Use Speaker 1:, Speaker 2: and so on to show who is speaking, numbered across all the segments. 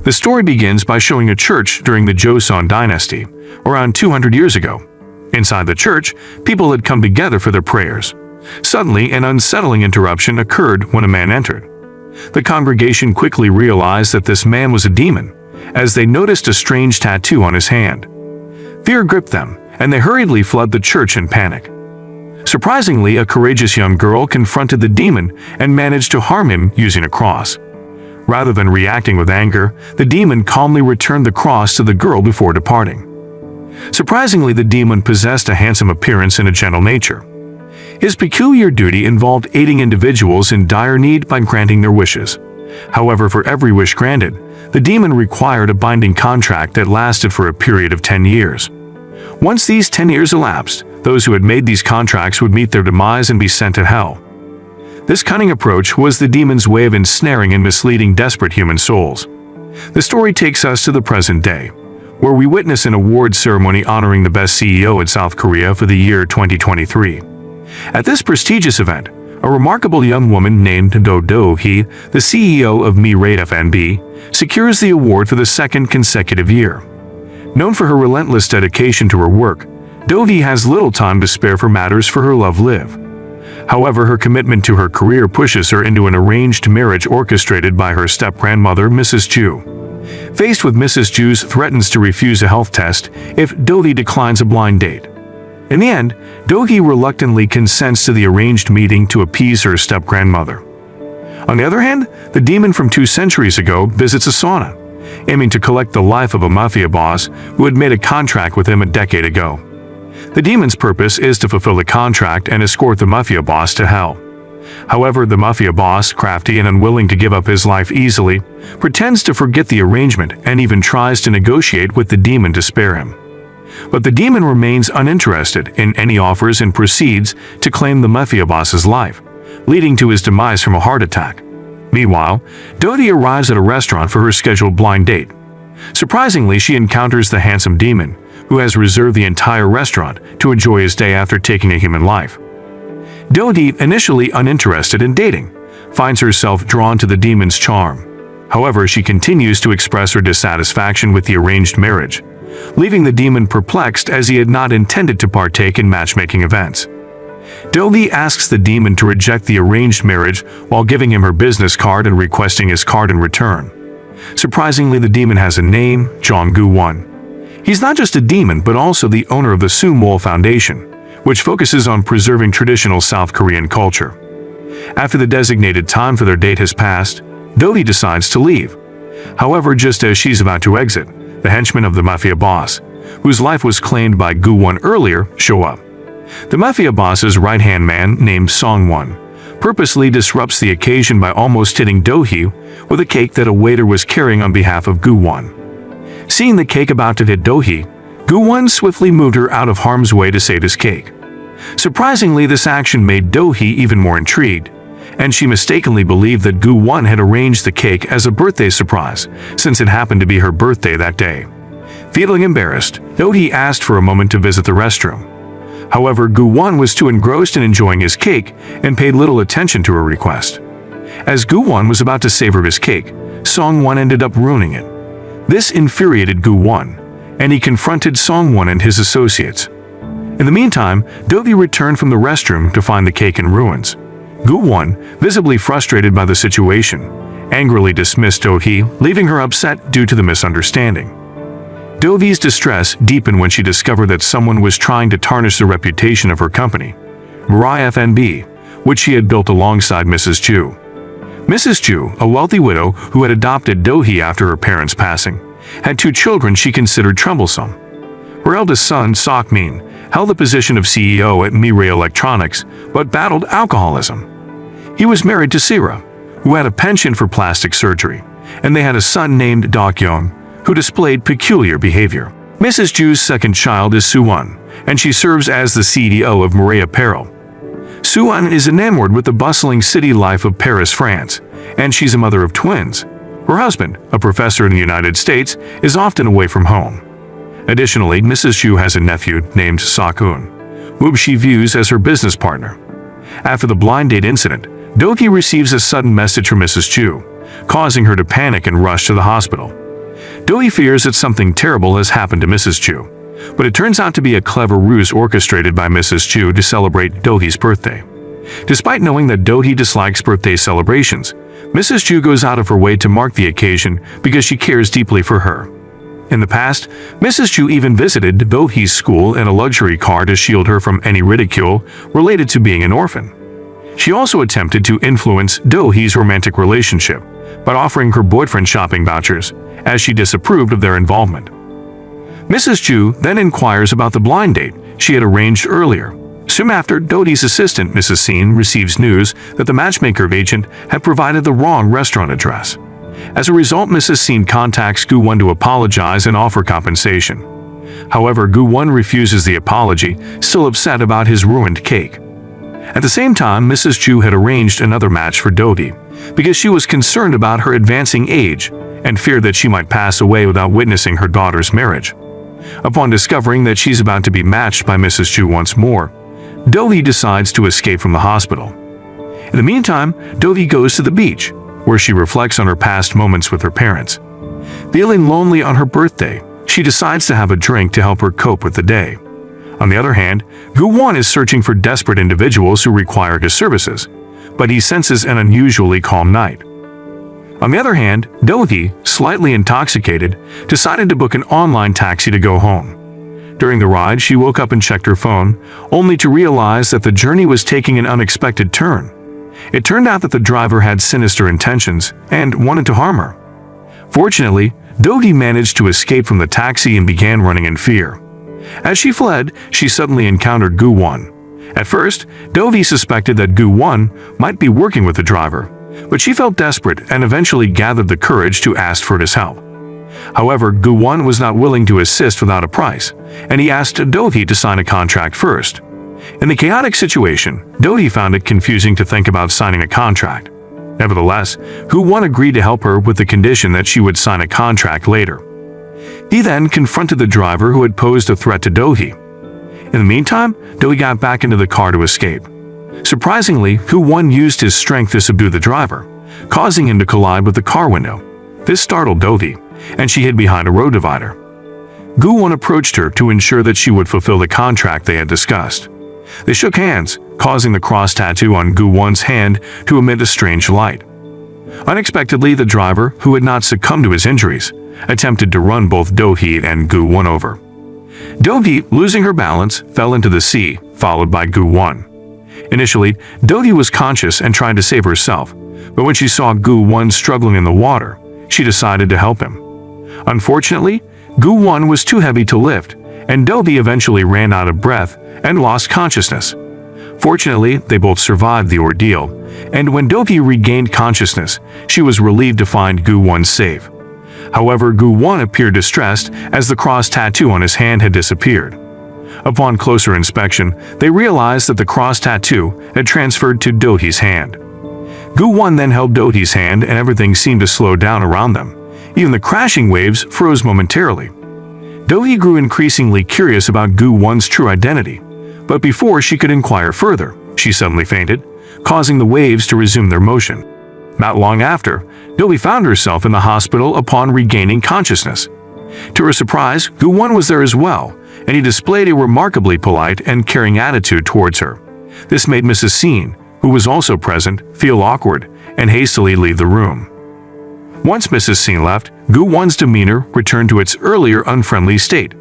Speaker 1: The story begins by showing a church during the Joseon dynasty, around 200 years ago. Inside the church, people had come together for their prayers. Suddenly, an unsettling interruption occurred when a man entered. The congregation quickly realized that this man was a demon, as they noticed a strange tattoo on his hand. Fear gripped them, and they hurriedly fled the church in panic. Surprisingly, a courageous young girl confronted the demon and managed to harm him using a cross. Rather than reacting with anger, the demon calmly returned the cross to the girl before departing. Surprisingly, the demon possessed a handsome appearance and a gentle nature. His peculiar duty involved aiding individuals in dire need by granting their wishes. However, for every wish granted, the demon required a binding contract that lasted for a period of 10 years. Once these 10 years elapsed, those who had made these contracts would meet their demise and be sent to hell. This cunning approach was the demon's way of ensnaring and misleading desperate human souls. The story takes us to the present day, where we witness an award ceremony honoring the best CEO in South Korea for the year 2023. At this prestigious event, a remarkable young woman named Do-hee, the CEO of kdrama, secures the award for the second consecutive year. Known for her relentless dedication to her work, Do-hee has little time to spare for matters for her love live. However, her commitment to her career pushes her into an arranged marriage orchestrated by her step-grandmother, Mrs. Ju. Faced with Mrs. Ju's threatens to refuse a health test if Do-hee declines a blind date. In the end, Do-hee reluctantly consents to the arranged meeting to appease her step-grandmother. On the other hand, the demon from 2 centuries ago visits a sauna, aiming to collect the life of a mafia boss who had made a contract with him a decade ago. The demon's purpose is to fulfill the contract and escort the mafia boss to hell. However, the mafia boss, crafty and unwilling to give up his life easily, pretends to forget the arrangement and even tries to negotiate with the demon to spare him. But the demon remains uninterested in any offers and proceeds to claim the mafia boss's life, leading to his demise from a heart attack. Meanwhile, Do-hee arrives at a restaurant for her scheduled blind date. Surprisingly, she encounters the handsome demon, who has reserved the entire restaurant to enjoy his day after taking a human life. Do-hee, initially uninterested in dating, finds herself drawn to the demon's charm. However, she continues to express her dissatisfaction with the arranged marriage, leaving the demon perplexed as he had not intended to partake in matchmaking events. Do-hee asks the demon to reject the arranged marriage while giving him her business card and requesting his card in return. Surprisingly, the demon has a name, Jung. He's not just a demon but also the owner of the Sumwol Foundation, which focuses on preserving traditional South Korean culture. After the designated time for their date has passed, Do-hee decides to leave. However, just as she's about to exit, the henchmen of the mafia boss, whose life was claimed by Gu-won earlier, show up. The mafia boss's right-hand man, named Song-won, purposely disrupts the occasion by almost hitting Do-hee with a cake that a waiter was carrying on behalf of Gu-won. Seeing the cake about to hit Do-hee, Gu-won swiftly moved her out of harm's way to save his cake. Surprisingly, this action made Do-hee even more intrigued, and she mistakenly believed that Gu-won had arranged the cake as a birthday surprise, since it happened to be her birthday that day. Feeling embarrassed, Do-hee asked for a moment to visit the restroom. However, Gu-won was too engrossed in enjoying his cake and paid little attention to her request. As Gu-won was about to savor his cake, Song-won ended up ruining it. This infuriated Gu-won, and he confronted Song-won and his associates. In the meantime, Do-hee returned from the restroom to find the cake in ruins. Gu-won, visibly frustrated by the situation, angrily dismissed Do-hee, leaving her upset due to the misunderstanding. Do-hee's distress deepened when she discovered that someone was trying to tarnish the reputation of her company, Dramafan, which she had built alongside Mrs. Ju. Mrs. Ju, a wealthy widow who had adopted Do-hee after her parents' passing, had 2 children she considered troublesome. Her eldest son, Sok-min, held the position of CEO at Mirai Electronics, but battled alcoholism. He was married to Sira, who had a penchant for plastic surgery, and they had a son named Jung, who displayed peculiar behavior. Mrs. Ju's second child is Soo-won, and she serves as the CEO of Mirai Apparel. Soo-won is enamored with the bustling city life of Paris, France, and she's a mother of twins. Her husband, a professor in the United States, is often away from home. Additionally, Mrs. Ju has a nephew named Sak-un, whom she views as her business partner. After the blind date incident, Do-hee receives a sudden message from Mrs. Ju, causing her to panic and rush to the hospital. Do-hee fears that something terrible has happened to Mrs. Chu, but it turns out to be a clever ruse orchestrated by Mrs. Chu to celebrate Do-hee's birthday. Despite knowing that Do-hee dislikes birthday celebrations, Mrs. Chu goes out of her way to mark the occasion because she cares deeply for her. In the past, Mrs. Chu even visited Do-hee's school in a luxury car to shield her from any ridicule related to being an orphan. She also attempted to influence Do-hee's romantic relationship by offering her boyfriend shopping vouchers, as she disapproved of their involvement. Mrs. Chu then inquires about the blind date she had arranged earlier. Soon after, Do-hee's assistant, Mrs. Sin, receives news that the matchmaker agent had provided the wrong restaurant address. As a result, Mrs. Sin contacts Gu-won to apologize and offer compensation. However, Gu-won refuses the apology, still upset about his ruined cake. At the same time, Mrs. Chu had arranged another match for Do-hee because she was concerned about her advancing age and feared that she might pass away without witnessing her daughter's marriage. Upon discovering that she's about to be matched by Mrs. Chu once more, Do-hee decides to escape from the hospital. In the meantime, Do-hee goes to the beach, where she reflects on her past moments with her parents. Feeling lonely on her birthday, she decides to have a drink to help her cope with the day. On the other hand, Gu-won is searching for desperate individuals who require his services, but he senses an unusually calm night. On the other hand, Do-hee, slightly intoxicated, decided to book an online taxi to go home. During the ride, she woke up and checked her phone, only to realize that the journey was taking an unexpected turn. It turned out that the driver had sinister intentions and wanted to harm her. Fortunately, Do-hee managed to escape from the taxi and began running in fear. As she fled, she suddenly encountered Gu-won. At first, Do-hee suspected that Gu-won might be working with the driver, but she felt desperate and eventually gathered the courage to ask for his help. However, Gu-won was not willing to assist without a price, and he asked Do-hee to sign a contract first. In the chaotic situation, Do-hee found it confusing to think about signing a contract. Nevertheless, Gu-won agreed to help her with the condition that she would sign a contract later. He then confronted the driver who had posed a threat to Do-hee. In the meantime, Do-hee got back into the car to escape. Surprisingly, Gu-won used his strength to subdue the driver, causing him to collide with the car window. This startled Do-hee, and she hid behind a road divider. Gu-won approached her to ensure that she would fulfill the contract they had discussed. They shook hands, causing the cross tattoo on Gu-won's hand to emit a strange light. Unexpectedly, the driver, who had not succumbed to his injuries, attempted to run both Do-hee and Gu-won over. Do-hee, losing her balance, fell into the sea, followed by Gu-won. Initially, Do-hee was conscious and tried to save herself, but when she saw Gu-won struggling in the water, she decided to help him. Unfortunately, Gu-won was too heavy to lift, and Do-hee eventually ran out of breath and lost consciousness. Fortunately, they both survived the ordeal, and when Do-hee regained consciousness, she was relieved to find Gu-won safe. However, Gu-won appeared distressed as the cross tattoo on his hand had disappeared. Upon closer inspection, they realized that the cross tattoo had transferred to Do-hee's hand. Gu-won then held Do-hee's hand and everything seemed to slow down around them. Even the crashing waves froze momentarily. Do-hee grew increasingly curious about Gu-won's true identity, but before she could inquire further, she suddenly fainted, causing the waves to resume their motion. Not long after, Do-hee found herself in the hospital upon regaining consciousness. To her surprise, Gu-won was there as well, and he displayed a remarkably polite and caring attitude towards her. This made Mrs. Sin, who was also present, feel awkward and hastily leave the room. Once Mrs. Sin left, Gu-won's demeanor returned to its earlier unfriendly state.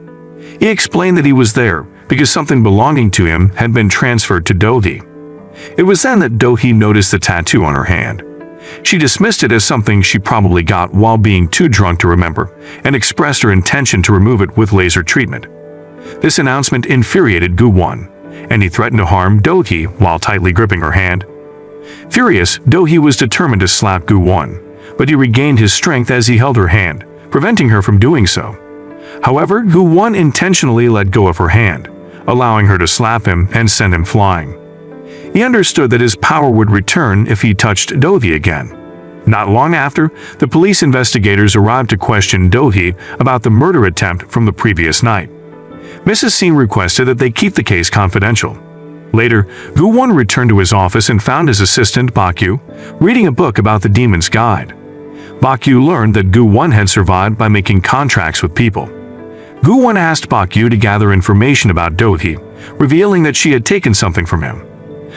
Speaker 1: He explained that he was there because something belonging to him had been transferred to Do-hee. It was then that Do-hee noticed the tattoo on her hand. She dismissed it as something she probably got while being too drunk to remember, and expressed her intention to remove it with laser treatment. This announcement infuriated Gu-won, and he threatened to harm Do-hee while tightly gripping her hand. Furious, Do-hee was determined to slap Gu-won, but he regained his strength as he held her hand, preventing her from doing so. However, Gu-won intentionally let go of her hand, allowing her to slap him and send him flying. He understood that his power would return if he touched Do-hee again. Not long after, the police investigators arrived to question Do-hee about the murder attempt from the previous night. Mrs. Sin requested that they keep the case confidential. Later, Gu-won returned to his office and found his assistant, Bakyu, reading a book about the Demon's Guide. Bakyu learned that Gu-won had survived by making contracts with people. Gu-won asked Bakyu to gather information about Do-hee, revealing that she had taken something from him.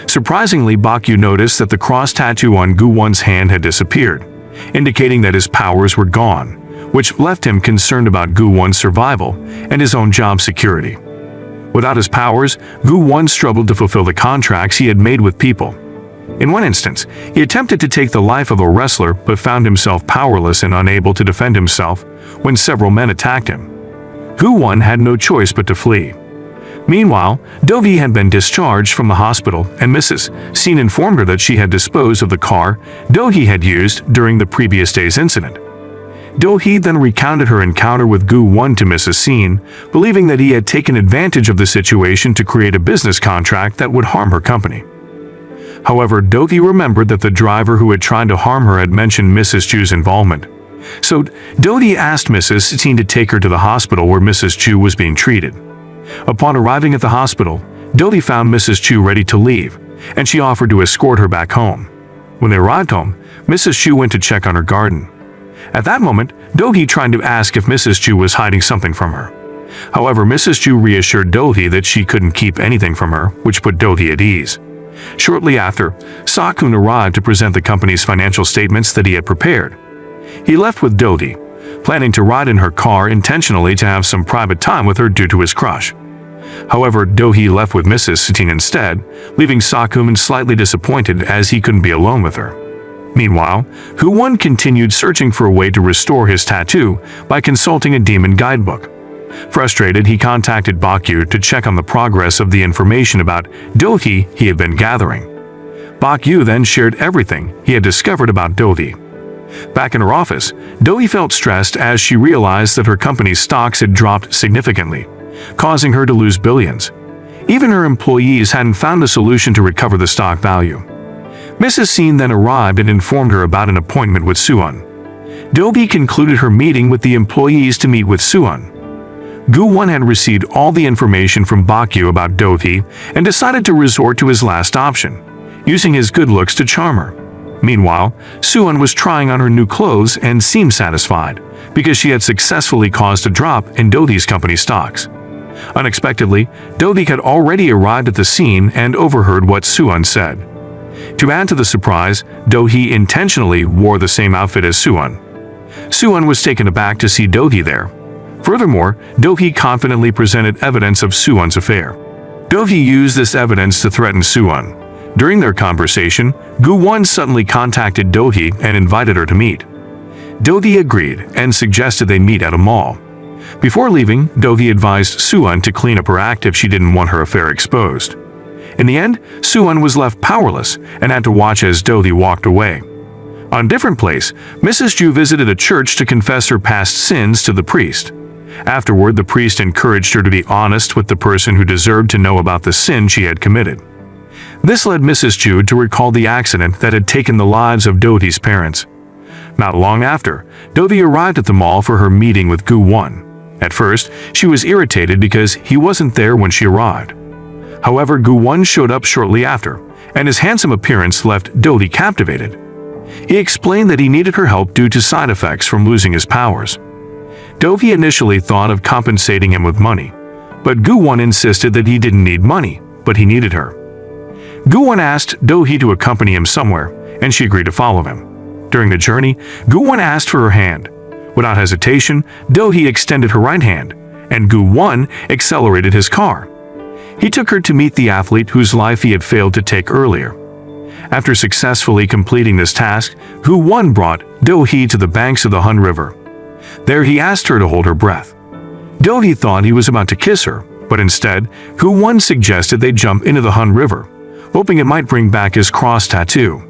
Speaker 1: Surprisingly, Bakyu noticed that the cross tattoo on Gu-won's hand had disappeared, indicating that his powers were gone, which left him concerned about Gu-won's survival and his own job security. Without his powers, Gu-won struggled to fulfill the contracts he had made with people. In one instance, he attempted to take the life of a wrestler but found himself powerless and unable to defend himself when several men attacked him. Gu-won had no choice but to flee. Meanwhile, Do-hee had been discharged from the hospital, and Mrs. Seen informed her that she had disposed of the car Do-hee had used during the previous day's incident. Do-hee then recounted her encounter with Gu-won to Mrs. Seen, believing that he had taken advantage of the situation to create a business contract that would harm her company. However, Do-hee remembered that the driver who had tried to harm her had mentioned Mrs. Chu's involvement. So, Do-hee asked Mrs. Seen to take her to the hospital where Mrs. Chu was being treated. Upon arriving at the hospital, Do-hee found Mrs. Chu ready to leave, and she offered to escort her back home. When they arrived home, Mrs. Chu went to check on her garden. At that moment, Do-hee tried to ask if Mrs. Chu was hiding something from her. However, Mrs. Chu reassured Do-hee that she couldn't keep anything from her, which put Do-hee at ease. Shortly after, Sakun arrived to present the company's financial statements that he had prepared. He left with Do-hee, planning to ride in her car intentionally to have some private time with her due to his crush. However, Do-hee left with Mrs. Seen instead, leaving Sakun slightly disappointed as he couldn't be alone with her. Meanwhile, Gu-won continued searching for a way to restore his tattoo by consulting a demon guidebook. Frustrated, he contacted Bakyu to check on the progress of the information about Do-hee he had been gathering. Bakyu then shared everything he had discovered about Do-hee. Back in her office, Do-hee felt stressed as she realized that her company's stocks had dropped significantly, causing her to lose billions. Even her employees hadn't found a solution to recover the stock value. Mrs. Seen then arrived and informed her about an appointment with Suwon. Do-hee concluded her meeting with the employees to meet with Suwon. Gu-won had received all the information from Bakyu about Do-hee and decided to resort to his last option, using his good looks to charm her. Meanwhile, Suwon was trying on her new clothes and seemed satisfied, because she had successfully caused a drop in Do-hee's company stocks. Unexpectedly, Do-hee had already arrived at the scene and overheard what Suwon said. To add to the surprise, Do-hee intentionally wore the same outfit as Suwon. Suwon was taken aback to see Do-hee there. Furthermore, Do-hee confidently presented evidence of Suwon's affair. Do-hee used this evidence to threaten Suwon. During their conversation, Gu-won suddenly contacted Do-hee and invited her to meet. Do-hee agreed and suggested they meet at a mall. Before leaving, Do-hee advised Suwon to clean up her act if she didn't want her affair exposed. In the end, Suwon was left powerless and had to watch as Do-hee walked away. On a different place, Mrs. Chu visited a church to confess her past sins to the priest. Afterward, the priest encouraged her to be honest with the person who deserved to know about the sin she had committed. This led Mrs. Chu to recall the accident that had taken the lives of Do-hee's parents. Not long after, Do-hee arrived at the mall for her meeting with Gu-won. At first, she was irritated because he wasn't there when she arrived. However, Gu-won showed up shortly after, and his handsome appearance left Do-hee captivated. He explained that he needed her help due to side effects from losing his powers. Do-hee initially thought of compensating him with money, but Gu-won insisted that he didn't need money, but he needed her. Gu-won asked Do-hee to accompany him somewhere, and she agreed to follow him. During the journey, Gu-won asked for her hand. Without hesitation, Do-hee extended her right hand, and Gu-won accelerated his car. He took her to meet the athlete whose life he had failed to take earlier. After successfully completing this task, Gu-won brought Do-hee to the banks of the Han River. There he asked her to hold her breath. Do-hee thought he was about to kiss her, but instead, Gu-won suggested they jump into the Han River, hoping it might bring back his cross tattoo.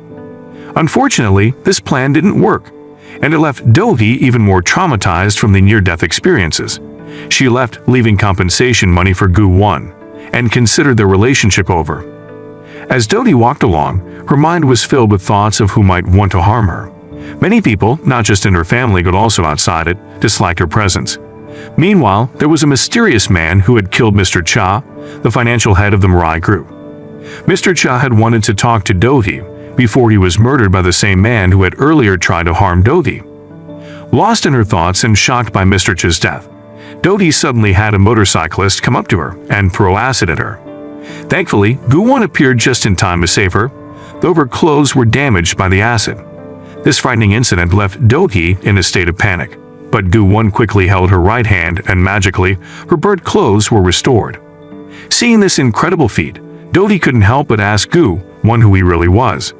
Speaker 1: Unfortunately, this plan didn't work, and it left Do-hee even more traumatized from the near-death experiences. She left, leaving compensation money for Gu-won, and considered their relationship over. As Do-hee walked along, her mind was filled with thoughts of who might want to harm her. Many people, not just in her family but also outside it, disliked her presence. Meanwhile, there was a mysterious man who had killed Mr. Cha, the financial head of the Mirai Group. Mr. Cha had wanted to talk to Do-hee before he was murdered by the same man who had earlier tried to harm Do-hee. Lost in her thoughts and shocked by Mr. Cha's death, Dodi suddenly had a motorcyclist come up to her and throw acid at her. Thankfully, Gu-won appeared just in time to save her, though her clothes were damaged by the acid. This frightening incident left Dodi in a state of panic, but Gu-won quickly held her right hand and magically, her burnt clothes were restored. Seeing this incredible feat, Dodi couldn't help but ask Gu-won who he really was.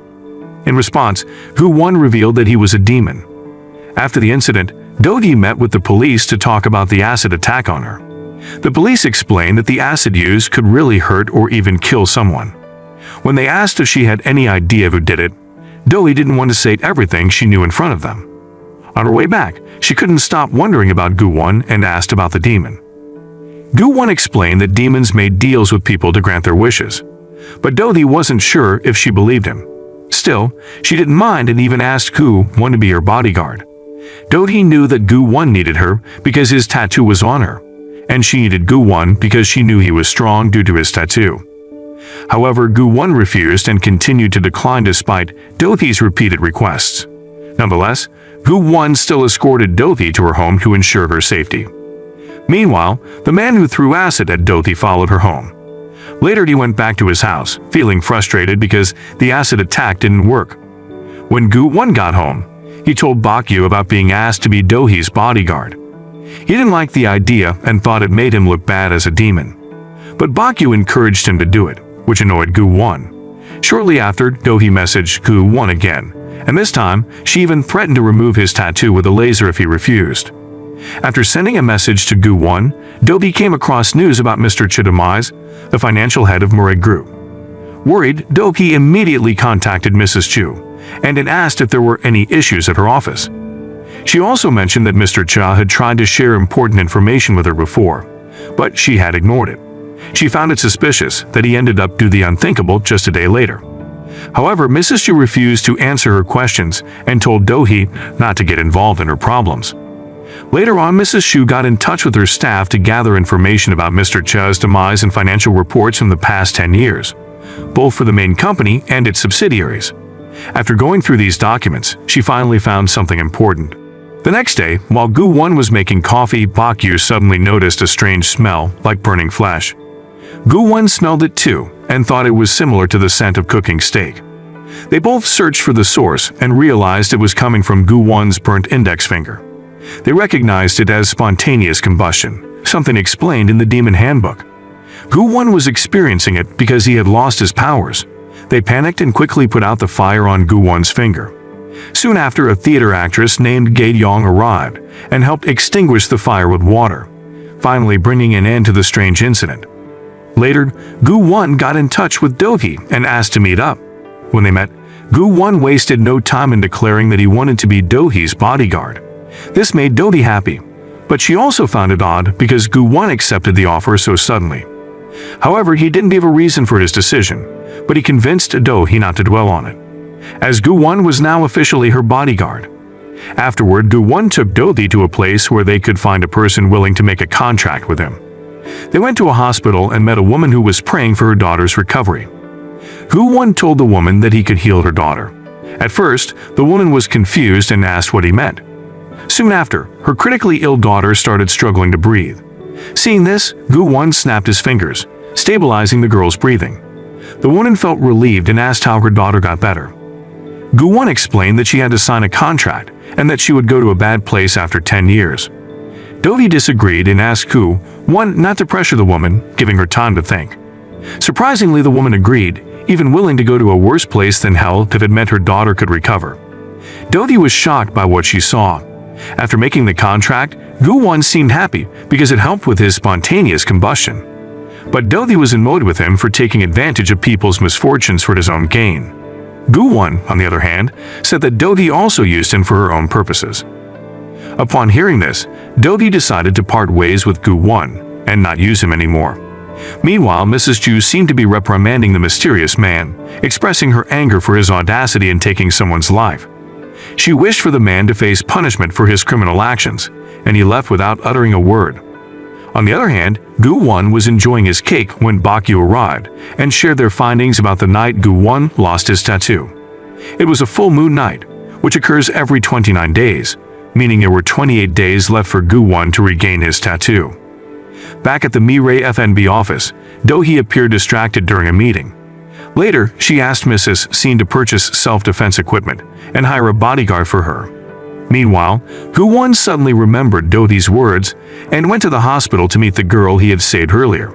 Speaker 1: In response, Gu-won revealed that he was a demon. After the incident, Dodi met with the police to talk about the acid attack on her. The police explained that the acid used could really hurt or even kill someone. When they asked if she had any idea who did it, Dodi didn't want to say everything she knew in front of them. On her way back, she couldn't stop wondering about Gu-won and asked about the demon. Gu-won explained that demons made deals with people to grant their wishes, but Dodi wasn't sure if she believed him. Still, she didn't mind and even asked Gu-won to be her bodyguard. Dodi knew that Gu-won needed her because his tattoo was on her, and she needed Gu-won because she knew he was strong due to his tattoo. However, Gu-won refused and continued to decline despite Dodi's repeated requests. Nonetheless, Gu-won still escorted Dodi to her home to ensure her safety. Meanwhile, the man who threw acid at Dodi followed her home. Later, he went back to his house, feeling frustrated because the acid attack didn't work. When Gu-won got home, he told Bakyu about being asked to be Dodi's bodyguard. He didn't like the idea and thought it made him look bad as a demon. But Bakyu encouraged him to do it, which annoyed Gu-won. Shortly after, Dodi messaged Gu-won again, and this time, she even threatened to remove his tattoo with a laser if he refused. After sending a message to Gu-won, Dodi came across news about Mr. Cha's demise, the financial head of Murray Group. Worried, Dodi immediately contacted Mrs. Chu and had asked if there were any issues at her office. She also mentioned that Mr. Cha had tried to share important information with her before, but she had ignored it. She found it suspicious that he ended up doing the unthinkable just a day later. However, Mrs. Chu refused to answer her questions and told Dodi not to get involved in her problems. Later on, Mrs. Chu got in touch with her staff to gather information about Mr. Cha's demise and financial reports from the past 10 years, both for the main company and its subsidiaries. After going through these documents, she finally found something important. The next day, while Gu-won was making coffee, Bakyu suddenly noticed a strange smell like burning flesh. Gu-won smelled it too and thought it was similar to the scent of cooking steak. They both searched for the source and realized it was coming from Gu-won's burnt index finger. They recognized it as spontaneous combustion, something explained in the Demon Handbook. Gu-won was experiencing it because he had lost his powers. They panicked and quickly put out the fire on Gu-won's finger. Soon after, a theater actress named Jung arrived and helped extinguish the fire with water, finally bringing an end to the strange incident. Later, Gu-won got in touch with Dodi and asked to meet up. When they met, Gu-won wasted no time in declaring that he wanted to be Dodi's bodyguard. This made Dodi happy, but she also found it odd because Gu-won accepted the offer so suddenly. However, he didn't give a reason for his decision, but he convinced Dodi not to dwell on it, as Gu-won was now officially her bodyguard. Afterward, Gu-won took Dodi to a place where they could find a person willing to make a contract with him. They went to a hospital and met a woman who was praying for her daughter's recovery. Gu-won told the woman that he could heal her daughter. At first, the woman was confused and asked what he meant. Soon after, her critically ill daughter started struggling to breathe. Seeing this, Gu-won snapped his fingers, stabilizing the girl's breathing. The woman felt relieved and asked how her daughter got better. Gu-won explained that she had to sign a contract and that she would go to a bad place after 10 years. Dodi disagreed and asked Gu-won not to pressure the woman, giving her time to think. Surprisingly, the woman agreed, even willing to go to a worse place than hell if it meant her daughter could recover. Dodi was shocked by what she saw. After making the contract, Gu-won seemed happy because it helped with his spontaneous combustion. But Dodi was annoyed with him for taking advantage of people's misfortunes for his own gain. Gu-won, on the other hand, said that Dodi also used him for her own purposes. Upon hearing this, Dodi decided to part ways with Gu-won and not use him anymore. Meanwhile, Mrs. Chu seemed to be reprimanding the mysterious man, expressing her anger for his audacity in taking someone's life. She wished for the man to face punishment for his criminal actions, and he left without uttering a word. On the other hand, Gu-won was enjoying his cake when Bakyu arrived and shared their findings about the night Gu-won lost his tattoo. It was a full moon night, which occurs every 29 days, meaning there were 28 days left for Gu-won to regain his tattoo. Back at the Mirai FNB office, Do-hee appeared distracted during a meeting. Later, she asked Mrs. Seen to purchase self-defense equipment and hire a bodyguard for her. Meanwhile, Gu-won suddenly remembered Do-hee's words and went to the hospital to meet the girl he had saved earlier.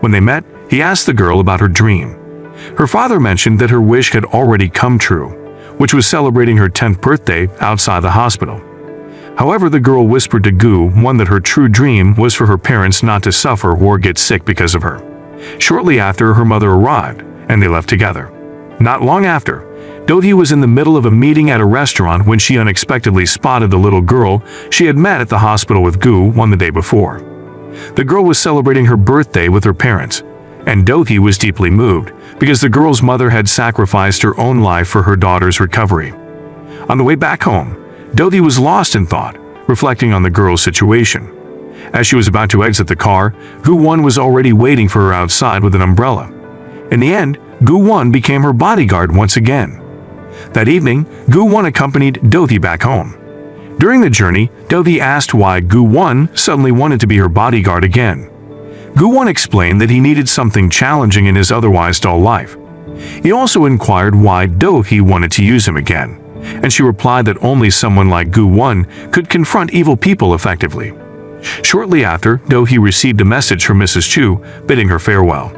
Speaker 1: When they met, he asked the girl about her dream. Her father mentioned that her wish had already come true, which was celebrating her 10th birthday outside the hospital. However, the girl whispered to Gu-won that her true dream was for her parents not to suffer or get sick because of her. Shortly after, her mother arrived, and they left together. Not long after, Do-hee was in the middle of a meeting at a restaurant when she unexpectedly spotted the little girl she had met at the hospital with Gu-won the day before. The girl was celebrating her birthday with her parents, and Do-hee was deeply moved because the girl's mother had sacrificed her own life for her daughter's recovery. On the way back home, Do-hee was lost in thought, reflecting on the girl's situation. As she was about to exit the car, Gu-won was already waiting for her outside with an umbrella. In the end, Gu-won became her bodyguard once again. That evening, Gu-won accompanied Do-hee back home. During the journey, Do-hee asked why Gu-won suddenly wanted to be her bodyguard again. Gu-won explained that he needed something challenging in his otherwise dull life. He also inquired why Do-hee wanted to use him again, and she replied that only someone like Gu-won could confront evil people effectively. Shortly after, Do-hee received a message from Mrs. Chu bidding her farewell.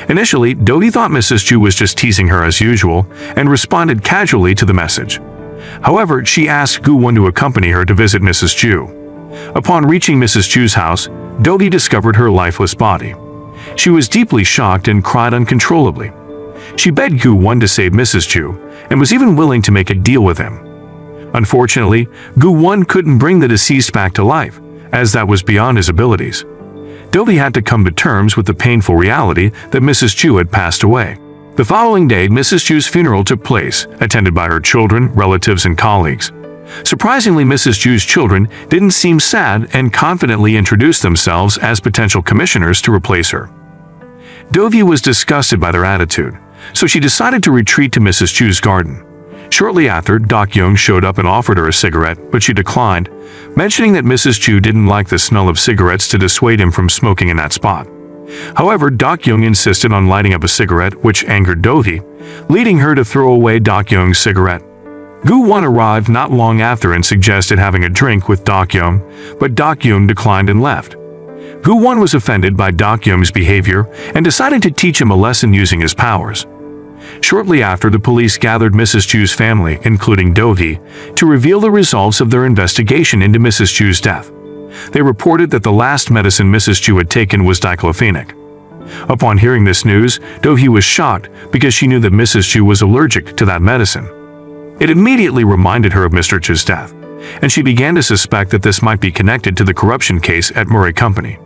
Speaker 1: Initially, Do-hee thought Mrs. Chu was just teasing her as usual and responded casually to the message. However, she asked Gu-won to accompany her to visit Mrs. Chu. Upon reaching Mrs. Chu's house, Do-hee discovered her lifeless body. She was deeply shocked and cried uncontrollably. She begged Gu-won to save Mrs. Chu and was even willing to make a deal with him. Unfortunately, Gu-won couldn't bring the deceased back to life, as that was beyond his abilities. Do-hee had to come to terms with the painful reality that Mrs. Chu had passed away. The following day, Mrs. Chu's funeral took place, attended by her children, relatives, and colleagues. Surprisingly, Mrs. Chu's children didn't seem sad and confidently introduced themselves as potential commissioners to replace her. Do-hee was disgusted by their attitude, so she decided to retreat to Mrs. Chu's garden. Shortly after, Jung showed up and offered her a cigarette, but she declined, mentioning that Mrs. Chu didn't like the smell of cigarettes to dissuade him from smoking in that spot. However, Jung insisted on lighting up a cigarette, which angered Do-hee, leading her to throw away Jung's cigarette. Gu-won arrived not long after and suggested having a drink with Jung, but Jung declined and left. Gu-won was offended by Jung's behavior and decided to teach him a lesson using his powers. Shortly after, the police gathered Mrs. Chu's family, including Do-hee, to reveal the results of their investigation into Mrs. Chu's death. They reported that the last medicine Mrs. Chu had taken was diclofenac. Upon hearing this news, Do-hee was shocked because she knew that Mrs. Chu was allergic to that medicine. It immediately reminded her of Mr. Chu's death, and she began to suspect that this might be connected to the corruption case at Murray Company.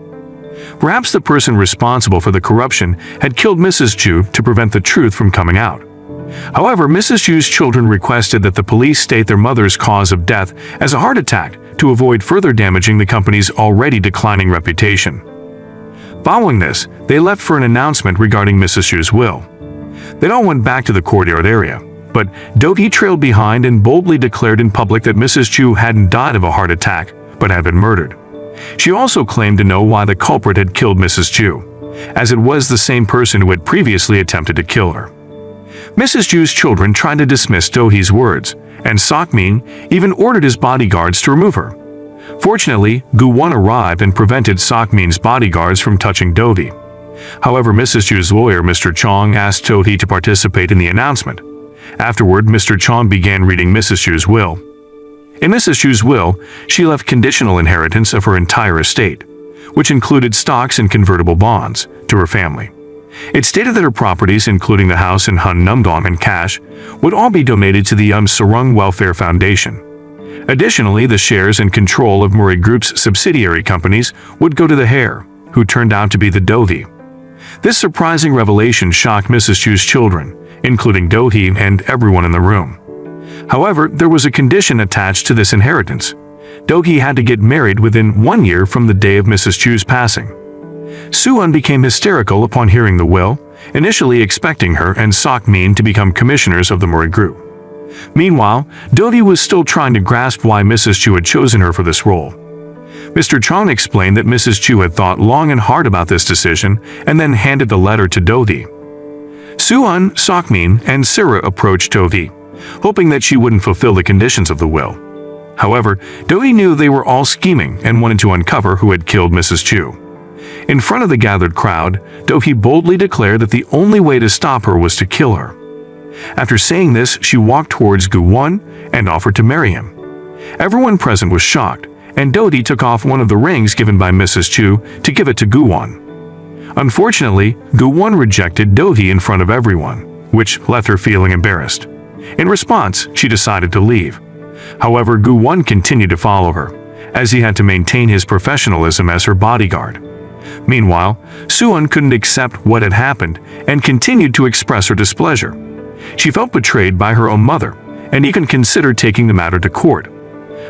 Speaker 1: Perhaps the person responsible for the corruption had killed Mrs. Chu to prevent the truth from coming out. However, Mrs. Chu's children requested that the police state their mother's cause of death as a heart attack to avoid further damaging the company's already declining reputation. Following this, they left for an announcement regarding Mrs. Chu's will. They all went back to the courtyard area, but Do-hee trailed behind and boldly declared in public that Mrs. Chu hadn't died of a heart attack, but had been murdered. She also claimed to know why the culprit had killed Mrs. Chu, as it was the same person who had previously attempted to kill her. Mrs. Chu's children tried to dismiss Do-hee's words, and Sok-min even ordered his bodyguards to remove her. Fortunately, Gu-won arrived and prevented Sok-min's bodyguards from touching Do-hee. However, Mrs. Chu's lawyer, Mr. Chong, asked Do-hee to participate in the announcement. Afterward, Mr. Chong began reading Mrs. Chu's will. In Mrs. Chu's will, she left conditional inheritance of her entire estate, which included stocks and convertible bonds, to her family. It stated that her properties, including the house in Hun Numdong and cash, would all be donated to the Sarung Welfare Foundation. Additionally, the shares and control of Murray Group's subsidiary companies would go to the heir, who turned out to be the Do-hee. This surprising revelation shocked Mrs. Chu's children, including Do-hee and everyone in the room. However, there was a condition attached to this inheritance. Do-hee had to get married within 1 year from the day of Mrs. Chu's passing. Soo-eun became hysterical upon hearing the will, initially expecting her and Sok-min to become commissioners of the Murray Group. Meanwhile, Dovey was still trying to grasp why Mrs. Chu had chosen her for this role. Mr. Chong explained that Mrs. Chu had thought long and hard about this decision and then handed the letter to Dovey. Suan, Sokmin, and Sira approached Dovey, hoping that she wouldn't fulfill the conditions of the will. However, Dovey knew they were all scheming and wanted to uncover who had killed Mrs. Chu. In front of the gathered crowd, Dovey boldly declared that the only way to stop her was to kill her. After saying this, she walked towards Gu-won and offered to marry him. Everyone present was shocked, and Dovey took off one of the rings given by Mrs. Chu to give it to Gu-won. Unfortunately, Gu-won rejected Dovey in front of everyone, which left her feeling embarrassed. In response, she decided to leave. However, Gu-won continued to follow her, as he had to maintain his professionalism as her bodyguard. Meanwhile, Suan couldn't accept what had happened and continued to express her displeasure. She felt betrayed by her own mother, and even considered taking the matter to court.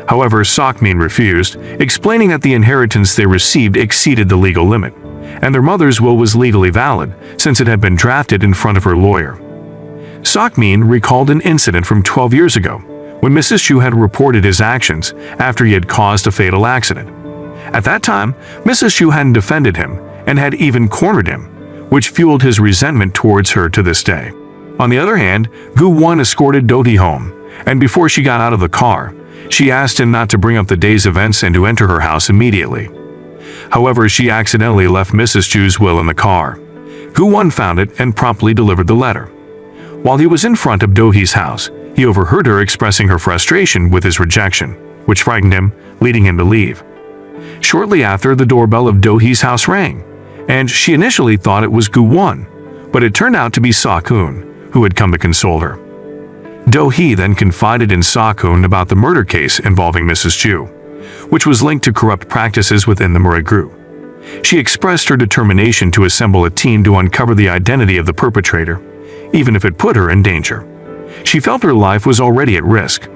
Speaker 1: However, Sokmin refused, explaining that the inheritance they received exceeded the legal limit, and their mother's will was legally valid since it had been drafted in front of her lawyer. Sokmin recalled an incident from 12 years ago, when Mrs. Chu had reported his actions after he had caused a fatal accident. At that time, Mrs. Chu hadn't defended him and had even cornered him, which fueled his resentment towards her to this day. On the other hand, Gu-won escorted Dovey home, and before she got out of the car, she asked him not to bring up the day's events and to enter her house immediately. However, she accidentally left Mrs. Chu's will in the car. Gu-won found it and promptly delivered the letter. While he was in front of Dovey's house, he overheard her expressing her frustration with his rejection, which frightened him, leading him to leave. Shortly after, the doorbell of Dovey's house rang, and she initially thought it was Gu-won, but it turned out to be Sakun, who had come to console her. Do-hee then confided in Sakun about the murder case involving Mrs. Chu, which was linked to corrupt practices within the Murray group. She expressed her determination to assemble a team to uncover the identity of the perpetrator, even if it put her in danger. She felt her life was already at risk.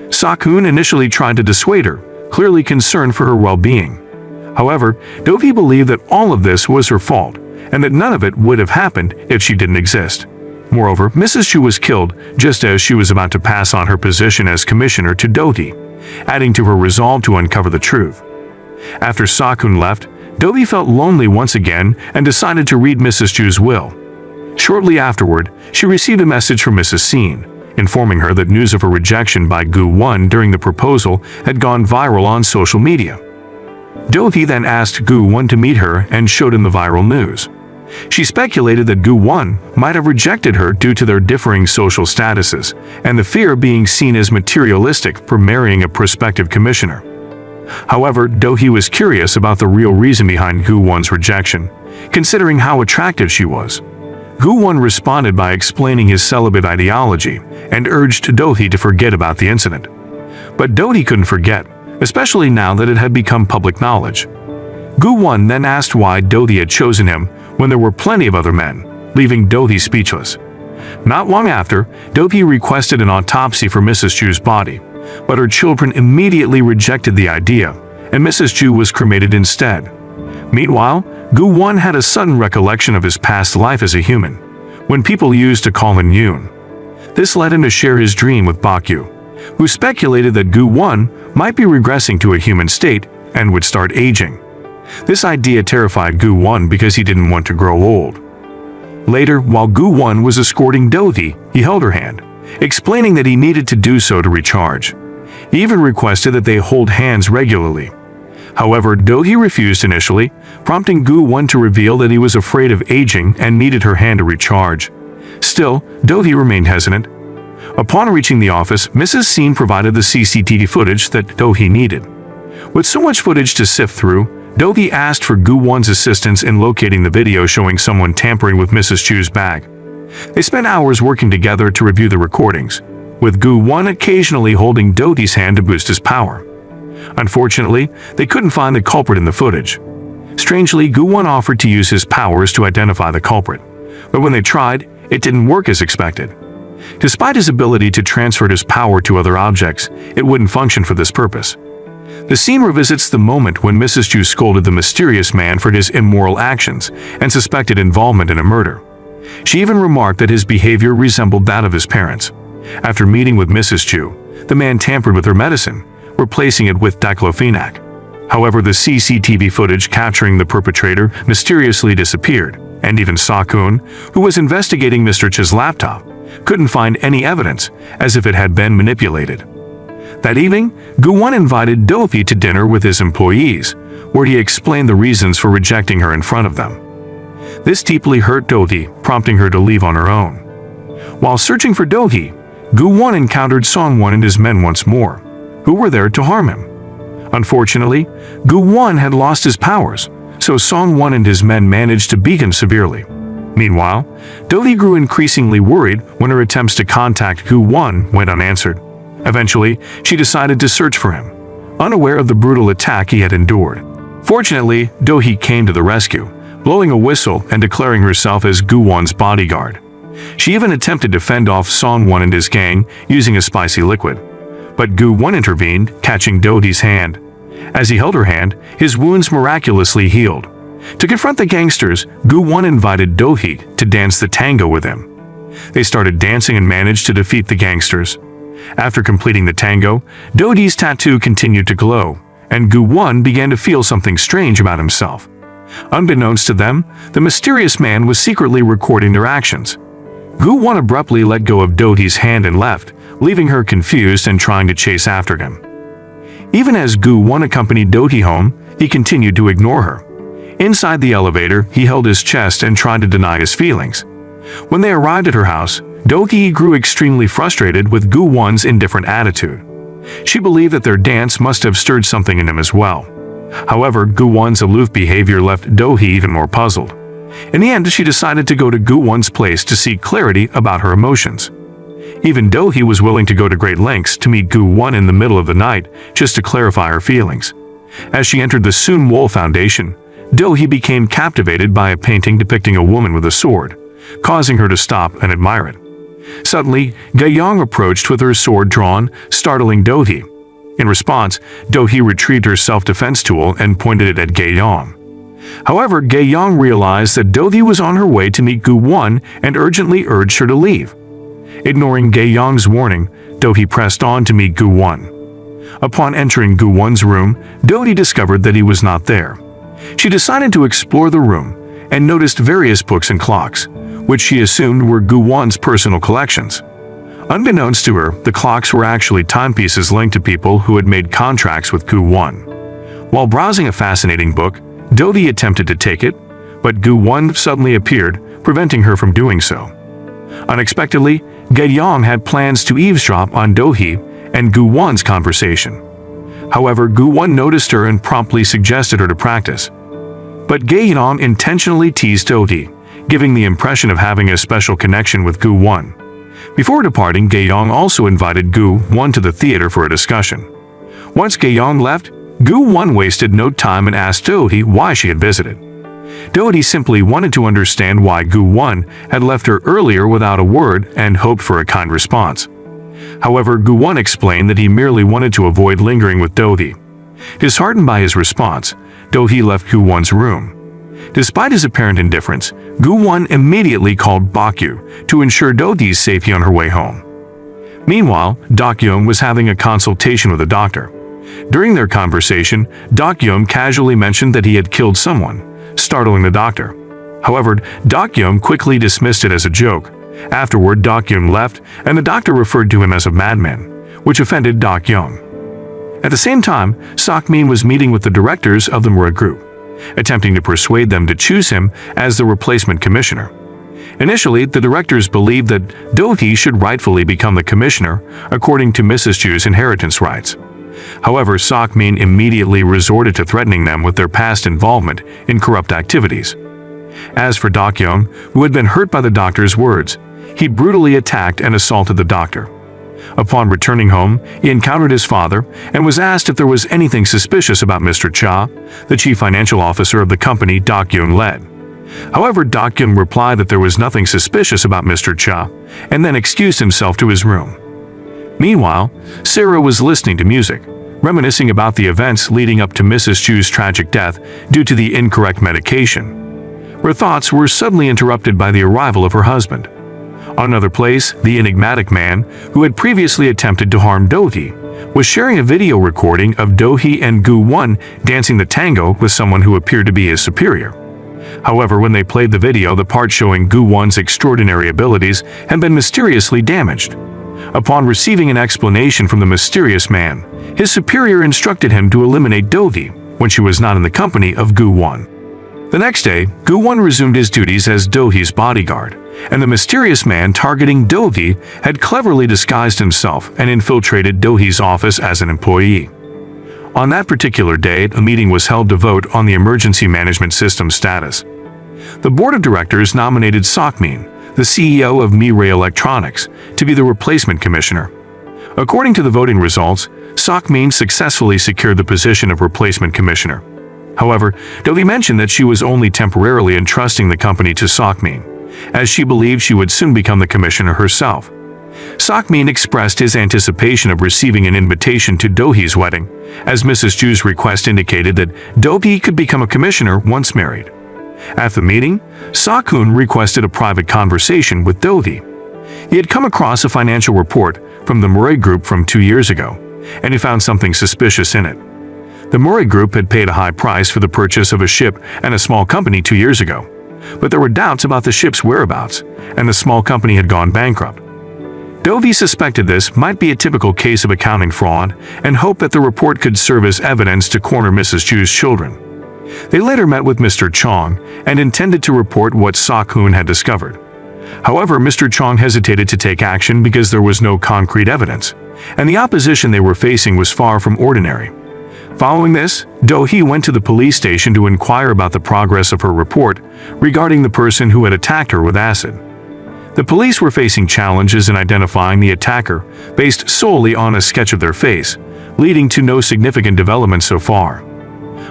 Speaker 1: Sakun initially tried to dissuade her, clearly concerned for her well-being. However, Do-hee believed that all of this was her fault, and that none of it would have happened if she didn't exist. Moreover, Mrs. Chu was killed just as she was about to pass on her position as commissioner to Do-hee, adding to her resolve to uncover the truth. After Sakun left, Do-hee felt lonely once again and decided to read Mrs. Chu's will. Shortly afterward, she received a message from Mrs. Seen, informing her that news of her rejection by Gu-won during the proposal had gone viral on social media. Do-hee then asked Gu-won to meet her and showed him the viral news. She speculated that Gu-won might have rejected her due to their differing social statuses and the fear of being seen as materialistic for marrying a prospective commissioner. However, Do-hee was curious about the real reason behind Gu-won's rejection, considering how attractive she was. Gu-won responded by explaining his celibate ideology and urged Do-hee to forget about the incident. But Do-hee couldn't forget, especially now that it had become public knowledge. Gu-won then asked why Do-hee had chosen him when there were plenty of other men, leaving Do-hee speechless. Not long after, Do-hee requested an autopsy for Mrs. Chu's body, but her children immediately rejected the idea, and Mrs. Chu was cremated instead. Meanwhile, Gu-won had a sudden recollection of his past life as a human, when people used to call him Yoon. This led him to share his dream with Bakyu, who speculated that Gu-won might be regressing to a human state and would start aging. This idea terrified Gu-won because he didn't want to grow old. Later, while Gu-won was escorting Do-hee, he held her hand, explaining that he needed to do so to recharge. He even requested that they hold hands regularly. However, Do-hee refused initially, prompting Gu-won to reveal that he was afraid of aging and needed her hand to recharge. Still, Do-hee remained hesitant. Upon reaching the office, Mrs. Seen provided the CCTV footage that Do-hee needed. With so much footage to sift through, Do-hee asked for Gu-won's assistance in locating the video showing someone tampering with Mrs. Chu's bag. They spent hours working together to review the recordings, with Gu-won occasionally holding Do-hee's hand to boost his power. Unfortunately, they couldn't find the culprit in the footage. Strangely, Gu-won offered to use his powers to identify the culprit, but when they tried, it didn't work as expected. Despite his ability to transfer his power to other objects, it wouldn't function for this purpose. The scene revisits the moment when Mrs. Chu scolded the mysterious man for his immoral actions and suspected involvement in a murder. She even remarked that his behavior resembled that of his parents. After meeting with Mrs. Chu, the man tampered with her medicine, replacing it with diclofenac. However, the CCTV footage capturing the perpetrator mysteriously disappeared, and even Sakun, who was investigating Mr. Cha's laptop, couldn't find any evidence, as if it had been manipulated. That evening, Gu-won invited Do-hee to dinner with his employees, where he explained the reasons for rejecting her in front of them. This deeply hurt Do-hee, prompting her to leave on her own. While searching for Do-hee, Gu-won encountered Song-won and his men once more, who were there to harm him. Unfortunately, Gu-won had lost his powers, so Song-won and his men managed to beat him severely. Meanwhile, Do-hee grew increasingly worried when her attempts to contact Gu-won went unanswered. Eventually, she decided to search for him, unaware of the brutal attack he had endured. Fortunately, Do-hee came to the rescue, blowing a whistle and declaring herself as Gu-won's bodyguard. She even attempted to fend off Song-won and his gang using a spicy liquid. But Gu-won intervened, catching Do-hee's hand. As he held her hand, his wounds miraculously healed. To confront the gangsters, Gu-won invited Do-hee to dance the tango with him. They started dancing and managed to defeat the gangsters. After completing the tango, Do-hee's tattoo continued to glow, and Gu-won began to feel something strange about himself. Unbeknownst to them, the mysterious man was secretly recording their actions. Gu-won abruptly let go of Do-hee's hand and left, leaving her confused and trying to chase after him. Even as Gu-won accompanied Do-hee home, he continued to ignore her. Inside the elevator, he held his chest and tried to deny his feelings. When they arrived at her house, Do-hee grew extremely frustrated with Gu-won's indifferent attitude. She believed that their dance must have stirred something in him as well. However, Gu-won's aloof behavior left Do-hee even more puzzled. In the end, she decided to go to Gu-won's place to seek clarity about her emotions. Even Do-hee was willing to go to great lengths to meet Gu-won in the middle of the night just to clarify her feelings. As she entered the Sunwol Foundation, Do-hee became captivated by a painting depicting a woman with a sword, causing her to stop and admire it. Suddenly, Ga-young approached with her sword drawn, startling Do-hee. In response, Do-hee retrieved her self-defense tool and pointed it at Ga-young. However, Ga-young realized that Do-hee was on her way to meet Gu-won and urgently urged her to leave. Ignoring Ga-young's warning, Do-hee pressed on to meet Gu-won. Upon entering Gu-won's room, Do-hee discovered that he was not there. She decided to explore the room and noticed various books and clocks, which she assumed were Gu-won's personal collections. Unbeknownst to her, the clocks were actually timepieces linked to people who had made contracts with Gu-won. While browsing a fascinating book, Do-hee attempted to take it, but Gu-won suddenly appeared, preventing her from doing so. Unexpectedly, Ga-young had plans to eavesdrop on Do-hee and Gu-won's conversation. However, Gu-won noticed her and promptly suggested her to practice. But Ga-young intentionally teased Do-hee, giving the impression of having a special connection with Gu-won. Before departing, Ga-young also invited Gu-won to the theater for a discussion. Once Ga-young left, Gu-won wasted no time and asked Do-hee why she had visited. Do-hee simply wanted to understand why Gu-won had left her earlier without a word and hoped for a kind response. However, Gu-won explained that he merely wanted to avoid lingering with Do-hee. Disheartened by his response, Do-hee left Gu-won's room. Despite his apparent indifference, Gu-won immediately called Bakyu to ensure Do-hee's safety on her way home. Meanwhile, Dak-yeom was having a consultation with a doctor. During their conversation, Dak-yeom casually mentioned that he had killed someone, startling the doctor. However, Dak-yeom quickly dismissed it as a joke. Afterward, Dak-yeom left, and the doctor referred to him as a madman, which offended Dak-yeom. At the same time, Sok-min was meeting with the directors of the Mura group, attempting to persuade them to choose him as the replacement commissioner. Initially, the directors believed that Do-hee should rightfully become the commissioner, according to Mrs. Chu's inheritance rights. However, Sok-min immediately resorted to threatening them with their past involvement in corrupt activities. As for Dak-yeom, who had been hurt by the doctor's words, he brutally attacked and assaulted the doctor. Upon returning home, he encountered his father and was asked if there was anything suspicious about Mr. Cha, the chief financial officer of the company Dak-yeom led. However, Dak-yeom replied that there was nothing suspicious about Mr. Cha, and then excused himself to his room. Meanwhile, Sarah was listening to music, reminiscing about the events leading up to Mrs. Chu's tragic death due to the incorrect medication. Her thoughts were suddenly interrupted by the arrival of her husband. On another place, the enigmatic man, who had previously attempted to harm Do-hee, was sharing a video recording of Do-hee and Gu-won dancing the tango with someone who appeared to be his superior. However, when they played the video, the part showing Gu-won's extraordinary abilities had been mysteriously damaged. Upon receiving an explanation from the mysterious man, his superior instructed him to eliminate Do-hee when she was not in the company of Gu-won. The next day, Gu-won resumed his duties as Do-hee's bodyguard, and the mysterious man targeting Do-hee had cleverly disguised himself and infiltrated Do-hee's office as an employee. On that particular day, a meeting was held to vote on the emergency management system status. The board of directors nominated Sok-min, the CEO of Mirai Electronics, to be the replacement commissioner. According to the voting results, Sok-min successfully secured the position of replacement commissioner. However, Do-hee mentioned that she was only temporarily entrusting the company to Sok-min, as she believed she would soon become the commissioner herself. Sok-min expressed his anticipation of receiving an invitation to Do-hee's wedding, as Mrs. Ju's request indicated that Do-hee could become a commissioner once married. At the meeting, Sok-hoon requested a private conversation with Do-hee. He had come across a financial report from the Mirai Group from 2 years ago, and he found something suspicious in it. The Mirai Group had paid a high price for the purchase of a ship and a small company 2 years ago, but there were doubts about the ship's whereabouts, and the small company had gone bankrupt. Do-hee suspected this might be a typical case of accounting fraud and hoped that the report could serve as evidence to corner Mrs. Ju's children. They later met with Mr. Chong and intended to report what Sok-hoon had discovered. However, Mr. Chong hesitated to take action because there was no concrete evidence, and the opposition they were facing was far from ordinary. Following this, Do-hee went to the police station to inquire about the progress of her report regarding the person who had attacked her with acid. The police were facing challenges in identifying the attacker based solely on a sketch of their face, leading to no significant development so far.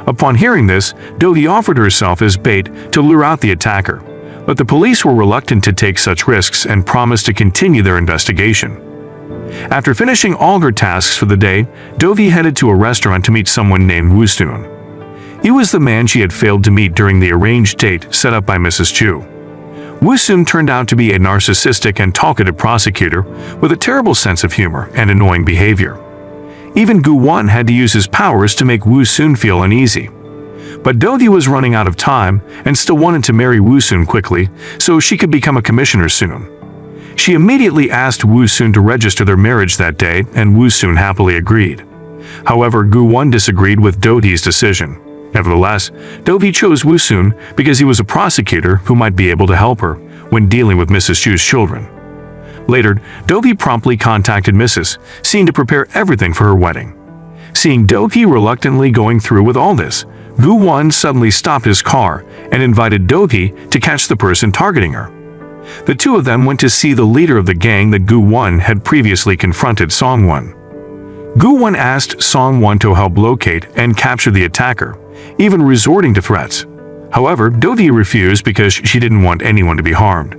Speaker 1: Upon hearing this, Do-hee offered herself as bait to lure out the attacker, but the police were reluctant to take such risks and promised to continue their investigation. After finishing all her tasks for the day, Do-hee headed to a restaurant to meet someone named Woo-soon. He was the man she had failed to meet during the arranged date set up by Mrs. Ju. Woo-soon turned out to be a narcissistic and talkative prosecutor with a terrible sense of humor and annoying behavior. Even Gu-won had to use his powers to make Woo-soon feel uneasy. But Do-hee was running out of time and still wanted to marry Woo-soon quickly so she could become a commissioner soon. She immediately asked Woo-soon to register their marriage that day, and Woo-soon happily agreed. However, Gu-won disagreed with Do-hee's decision. Nevertheless, Do-hee chose Woo-soon because he was a prosecutor who might be able to help her when dealing with Mrs. Ju's children. Later, Do-hee promptly contacted Mrs. Seen to prepare everything for her wedding. Seeing Do-hee reluctantly going through with all this, Gu-won suddenly stopped his car and invited Do-hee to catch the person targeting her. The two of them went to see the leader of the gang that Gu-won had previously confronted, Song-won. Gu-won asked Song-won to help locate and capture the attacker, even resorting to threats. However, Do-hee refused because she didn't want anyone to be harmed.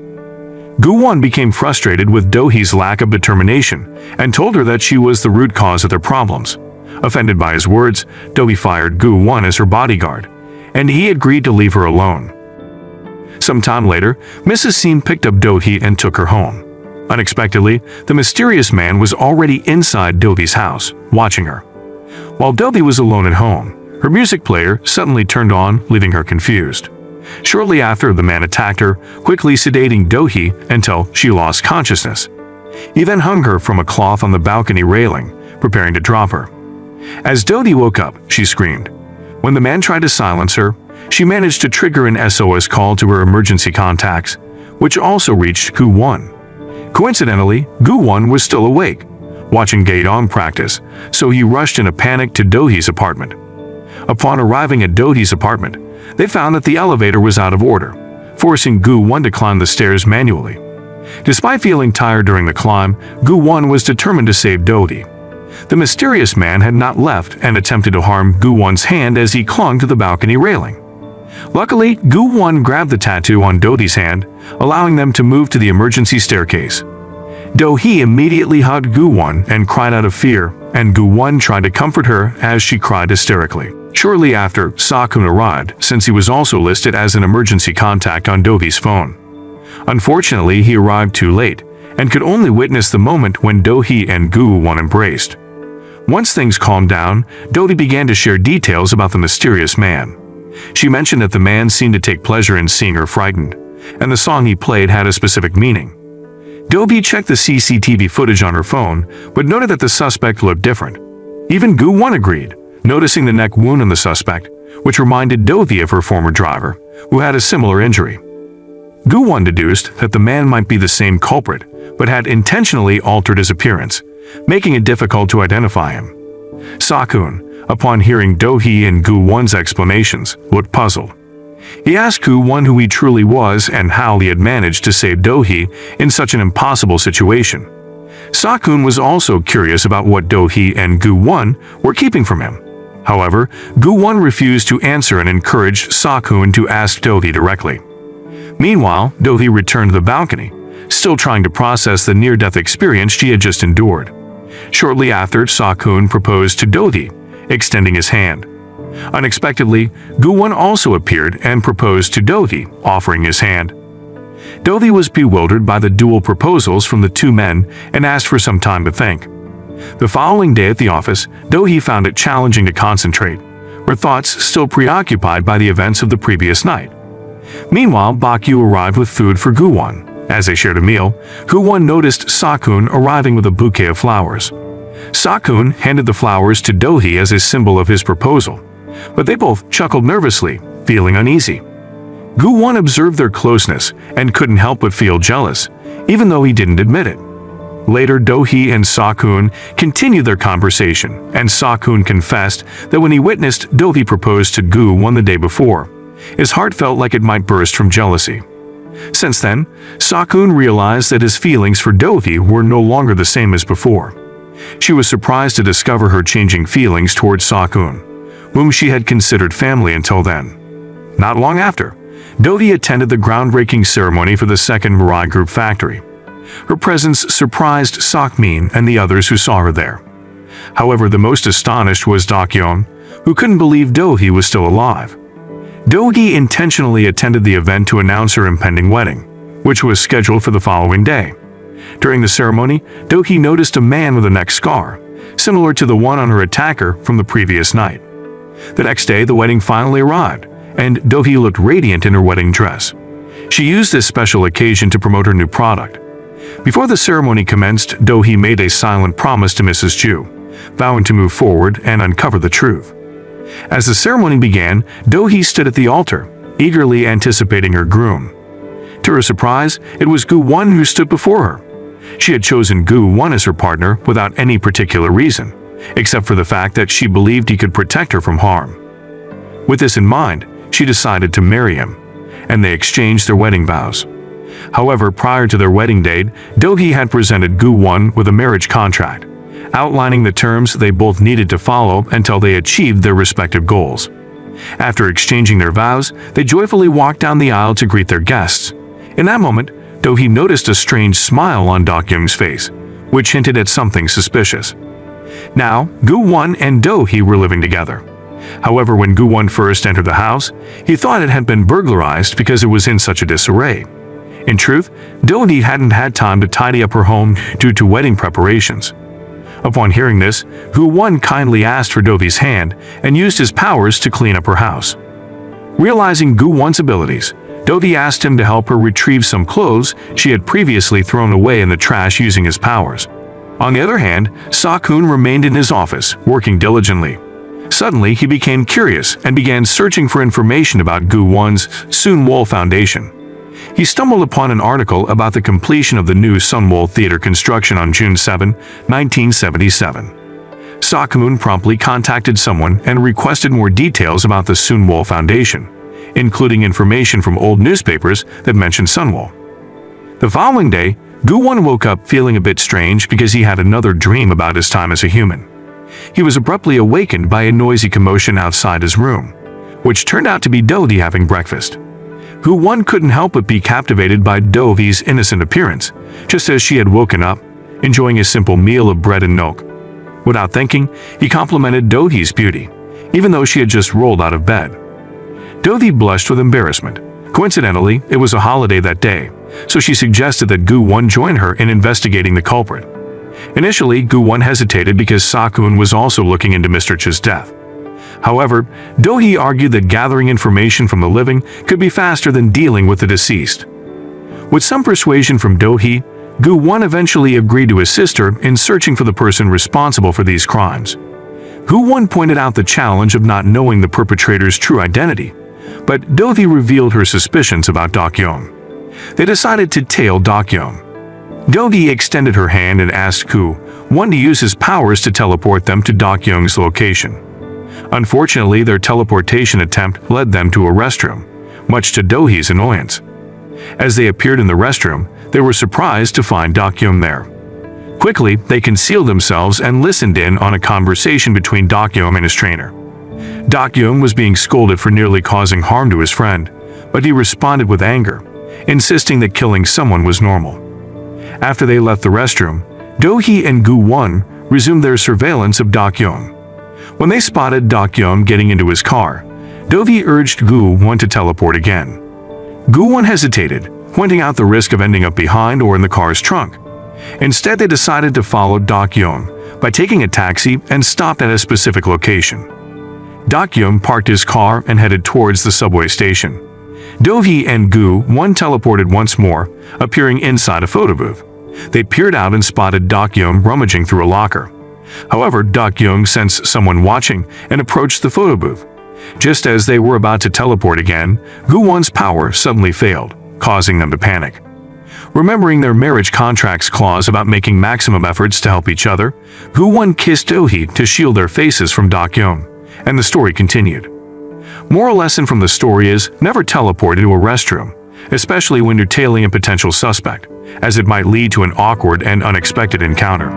Speaker 1: Gu-won became frustrated with Do-hee's lack of determination and told her that she was the root cause of their problems. Offended by his words, Do-hee fired Gu-won as her bodyguard, and he agreed to leave her alone. Some time later, Mrs. Seen picked up Do-hee and took her home. Unexpectedly, the mysterious man was already inside Do-hee's house, watching her. While Do-hee was alone at home, her music player suddenly turned on, leaving her confused. Shortly after, the man attacked her, quickly sedating Do-hee until she lost consciousness. He then hung her from a cloth on the balcony railing, preparing to drop her. As Do-hee woke up, she screamed. When the man tried to silence her, she managed to trigger an SOS call to her emergency contacts, which also reached Gu-won. Coincidentally, Gu-won was still awake, watching Gae-dong practice, so he rushed in a panic to Do-hee's apartment. Upon arriving at Do-hee's apartment, they found that the elevator was out of order, forcing Gu-won to climb the stairs manually. Despite feeling tired during the climb, Gu-won was determined to save Do-hee. The mysterious man had not left and attempted to harm Gu-won's hand as he clung to the balcony railing. Luckily, Gu-won grabbed the tattoo on Do-hee's hand, allowing them to move to the emergency staircase. Do-hee immediately hugged Gu-won and cried out of fear, and Gu-won tried to comfort her as she cried hysterically. Shortly after, Sok-hoon arrived, since he was also listed as an emergency contact on Do-hee's phone. Unfortunately, he arrived too late and could only witness the moment when Do-hee and Gu-won embraced. Once things calmed down, Do-hee began to share details about the mysterious man. She mentioned that the man seemed to take pleasure in seeing her frightened, and the song he played had a specific meaning. Do-hee checked the CCTV footage on her phone, but noted that the suspect looked different. Even Gu-won agreed, noticing the neck wound on the suspect, which reminded Do-hee of her former driver, who had a similar injury. Gu-won deduced that the man might be the same culprit, but had intentionally altered his appearance, making it difficult to identify him. Sakun, upon hearing Do-hee and Gu-won's explanations, looked puzzled. He asked Gu-won who he truly was and how he had managed to save Do-hee in such an impossible situation. Sakun was also curious about what Do-hee and Gu-won were keeping from him. However, Gu-won refused to answer and encouraged Sakun to ask Do-hee directly. Meanwhile, Do-hee returned to the balcony, still trying to process the near-death experience she had just endured. Shortly after, Sakun proposed to Do-hee, extending his hand. Unexpectedly, Gu-won also appeared and proposed to Do-hee, offering his hand. Do-hee was bewildered by the dual proposals from the two men and asked for some time to think. The following day at the office, Do-hee found it challenging to concentrate, her thoughts still preoccupied by the events of the previous night. Meanwhile, Bakyu arrived with food for Gu-won. As they shared a meal, Gu-won noticed Sakun arriving with a bouquet of flowers. Sakun handed the flowers to Do-hee as a symbol of his proposal, but they both chuckled nervously, feeling uneasy. Gu-won observed their closeness and couldn't help but feel jealous, even though he didn't admit it. Later, Do-hee and Sakun continued their conversation, and Sakun confessed that when he witnessed Do-hee propose to Gu-won the day before, his heart felt like it might burst from jealousy. Since then, Sakun realized that his feelings for Do-hee were no longer the same as before. She was surprised to discover her changing feelings towards Sakun, whom she had considered family until then. Not long after, Do-hee attended the groundbreaking ceremony for the second Mirai Group factory. Her presence surprised Sakmin and the others who saw her there. However, the most astonished was Dakyong, who couldn't believe Do-hee was still alive. Do-hee intentionally attended the event to announce her impending wedding, which was scheduled for the following day. During the ceremony, Do-hee noticed a man with a neck scar, similar to the one on her attacker from the previous night. The next day, the wedding finally arrived, and Do-hee looked radiant in her wedding dress. She used this special occasion to promote her new product. Before the ceremony commenced, Do-hee made a silent promise to Mrs. Ju, vowing to move forward and uncover the truth. As the ceremony began, Do-hee stood at the altar, eagerly anticipating her groom. To her surprise, it was Gu-won who stood before her. She had chosen Gu-won as her partner without any particular reason, except for the fact that she believed he could protect her from harm. With this in mind, she decided to marry him, and they exchanged their wedding vows. However, prior to their wedding date, Do-hee had presented Gu-won with a marriage contract, outlining the terms they both needed to follow until they achieved their respective goals. After exchanging their vows, they joyfully walked down the aisle to greet their guests. In that moment, Do-hee noticed a strange smile on Dakyung's face, which hinted at something suspicious. Now, Gu-won and Do-hee were living together. However, when Gu-won first entered the house, he thought it had been burglarized because it was in such a disarray. In truth, Do-hee hadn't had time to tidy up her home due to wedding preparations. Upon hearing this, Gu-won kindly asked for Do-hee's hand and used his powers to clean up her house. Realizing Gu-won's abilities, Do-hee asked him to help her retrieve some clothes she had previously thrown away in the trash using his powers. On the other hand, Sakun remained in his office, working diligently. Suddenly, he became curious and began searching for information about Gu-won's Sunwol Foundation. He stumbled upon an article about the completion of the new Sunwol Theater construction on June 7, 1977. Sakun promptly contacted someone and requested more details about the Sunwol Foundation, including information from old newspapers that mentioned Sunwol. The following day, Gu-won woke up feeling a bit strange because he had another dream about his time as a human. He was abruptly awakened by a noisy commotion outside his room, which turned out to be Do-hee having breakfast. Gu-won couldn't help but be captivated by Do-hee's innocent appearance, just as she had woken up, enjoying a simple meal of bread and milk. Without thinking, he complimented Do-hee's beauty, even though she had just rolled out of bed. Do-hee blushed with embarrassment, Coincidentally, it was a holiday that day, so she suggested that Gu-won join her in investigating the culprit. Initially, Gu-won hesitated because Sakun was also looking into Mr. Cha's death. However, Do-hee argued that gathering information from the living could be faster than dealing with the deceased. With some persuasion from Do-hee, Gu-won eventually agreed to assist her in searching for the person responsible for these crimes. Gu-won pointed out the challenge of not knowing the perpetrator's true identity, but Do-hee revealed her suspicions about Dak-yeong. They decided to tail Dak-yeong. Do-hee extended her hand and asked Gu-won to use his powers to teleport them to Dak-yeong's location. Unfortunately, their teleportation attempt led them to a restroom, much to Do-hee's annoyance. As they appeared in the restroom, they were surprised to find Dak-yeong there. Quickly, they concealed themselves and listened in on a conversation between Dak-yeong and his trainer. Dak-yeong was being scolded for nearly causing harm to his friend, but he responded with anger, insisting that killing someone was normal. After they left the restroom, Do-hee and Gu-won resumed their surveillance of Dak-yeong. When they spotted Dak-yeong getting into his car, Do-hee urged Gu-won to teleport again. Gu-won hesitated, pointing out the risk of ending up behind or in the car's trunk. Instead, they decided to follow Dak-yeong by taking a taxi and stopped at a specific location. Dak-yeong parked his car and headed towards the subway station. Do-hee and Gu-won teleported once more, appearing inside a photo booth. They peered out and spotted Dak-yeong rummaging through a locker. However, Dak-yeong sensed someone watching and approached the photo booth. Just as they were about to teleport again, Gu-won's power suddenly failed, causing them to panic. Remembering their marriage contract's clause about making maximum efforts to help each other, Gu-won kissed Do-hee to shield their faces from Dak-yeong, and the story continued. Moral lesson from the story is never teleport into a restroom, especially when you're tailing a potential suspect, as it might lead to an awkward and unexpected encounter.